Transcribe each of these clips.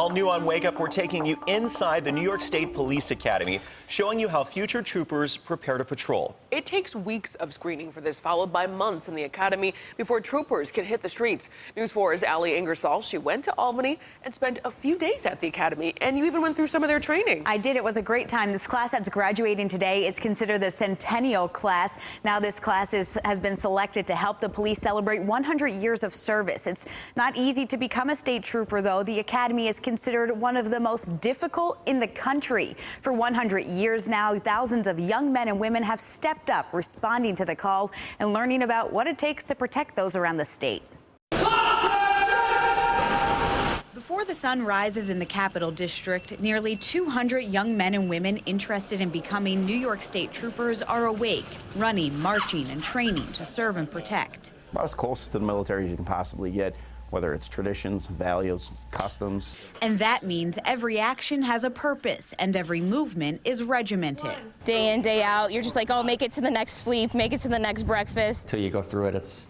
All new on Wake Up, we're taking you inside the New York State Police Academy, showing you how future troopers prepare to patrol. It takes weeks of screening for this, followed by months in the academy before troopers can hit the streets. News 4's Ali Ingersoll. She went to Albany and spent a few days at the academy, and you even went through some of their training. I did. It was a great time. This class that's graduating today is considered the centennial class. Now this class has been selected to help the police celebrate 100 years of service. It's not easy to become a state trooper, though. The academy is considered one of the most difficult in the country. For 100 years now, thousands of young men and women have stepped up, responding to the call and learning about what it takes to protect those around the state. Before the sun rises in the Capital District, nearly 200 young men and women interested in becoming New York State troopers are awake, running, marching, and training to serve and protect. About as close to the military as you can possibly get, whether it's traditions, values, customs. And that means every action has a purpose and every movement is regimented. Day in, day out, you're just like, oh, make it to the next sleep, make it to the next breakfast. Until you go through it, it's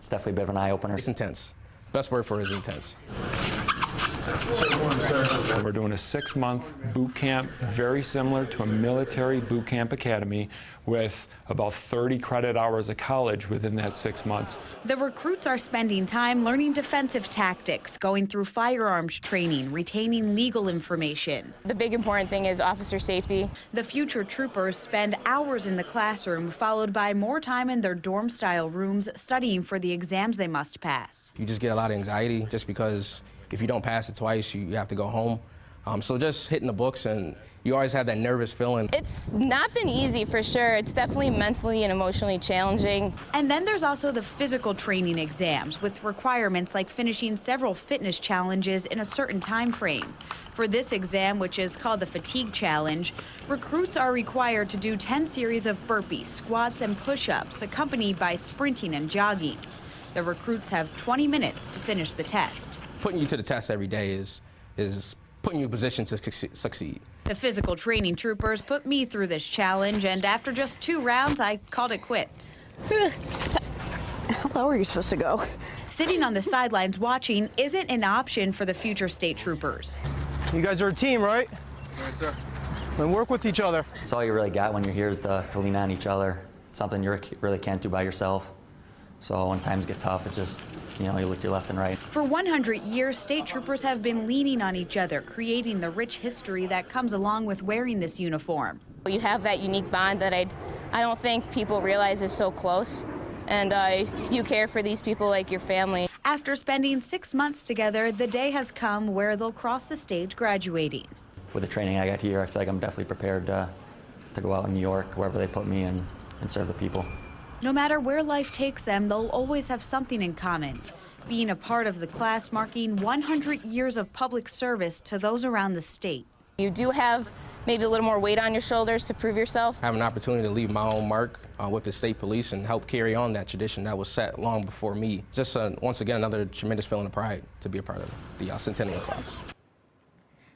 definitely a bit of an eye-opener. It's intense. Best word for it is intense. We're doing a 6-month boot camp, very similar to a military boot camp academy, with about 30 credit hours of college within that 6 months. The recruits are spending time learning defensive tactics, going through firearms training, retaining legal information. The big important thing is officer safety. The future troopers spend hours in the classroom, followed by more time in their dorm-style rooms studying for the exams they must pass. You just get a lot of anxiety just because if you don't pass it twice, you have to go home. So just hitting the books, and you always have that nervous feeling. It's not been easy for sure. It's definitely mentally and emotionally challenging. And then there's also the physical training exams with requirements like finishing several fitness challenges in a certain time frame. For this exam, which is called the Fatigue Challenge, recruits are required to do 10 series of burpees, squats, and push-ups, accompanied by sprinting and jogging. The recruits have 20 minutes to finish the test. Putting you to the test every day is putting you in position to succeed. The physical training troopers put me through this challenge, and after just 2 rounds, I called it quits. How low are you supposed to go? Sitting on the sidelines watching isn't an option for the future state troopers. You guys are a team, right? Yes, sir. And work with each other. It's all you really got when you're here is to lean on each other. It's something you really can't do by yourself. So when times get tough, it's just, you look to your left and right. For 100 years, state troopers have been leaning on each other, creating the rich history that comes along with wearing this uniform. You have that unique bond that I don't think people realize is so close. And you care for these people like your family. After spending 6 months together, the day has come where they'll cross the stage graduating. With the training I got here, I feel like I'm definitely prepared to go out in New York, wherever they put me, and serve the people. No matter where life takes them, they'll always have something in common. Being a part of the class marking 100 years of public service to those around the state. You do have maybe a little more weight on your shoulders to prove yourself. I have an opportunity to leave my own mark with the state police and help carry on that tradition that was set long before me. Just once again, another tremendous feeling of pride to be a part of the centennial class.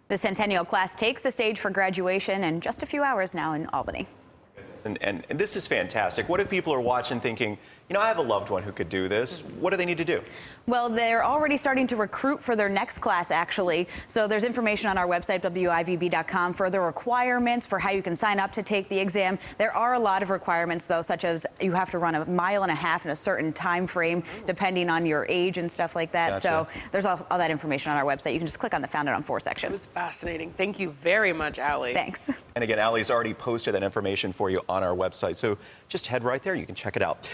The centennial class takes the stage for graduation in just a few hours now in Albany. And this is fantastic. What if people are watching thinking, I have a loved one who could do this. What do they need to do? Well, they're already starting to recruit for their next class, actually. So there's information on our website, WIVB.com, for the requirements for how you can sign up to take the exam. There are a lot of requirements, though, such as you have to run 1.5 miles in a certain time frame, depending on your age and stuff like that. Gotcha. So there's all that information on our website. You can just click on the Found It on 4 section. It was fascinating. Thank you very much, Ali. Thanks. And again, Ali's already posted that information for you on our website. So just head right there. You can check it out.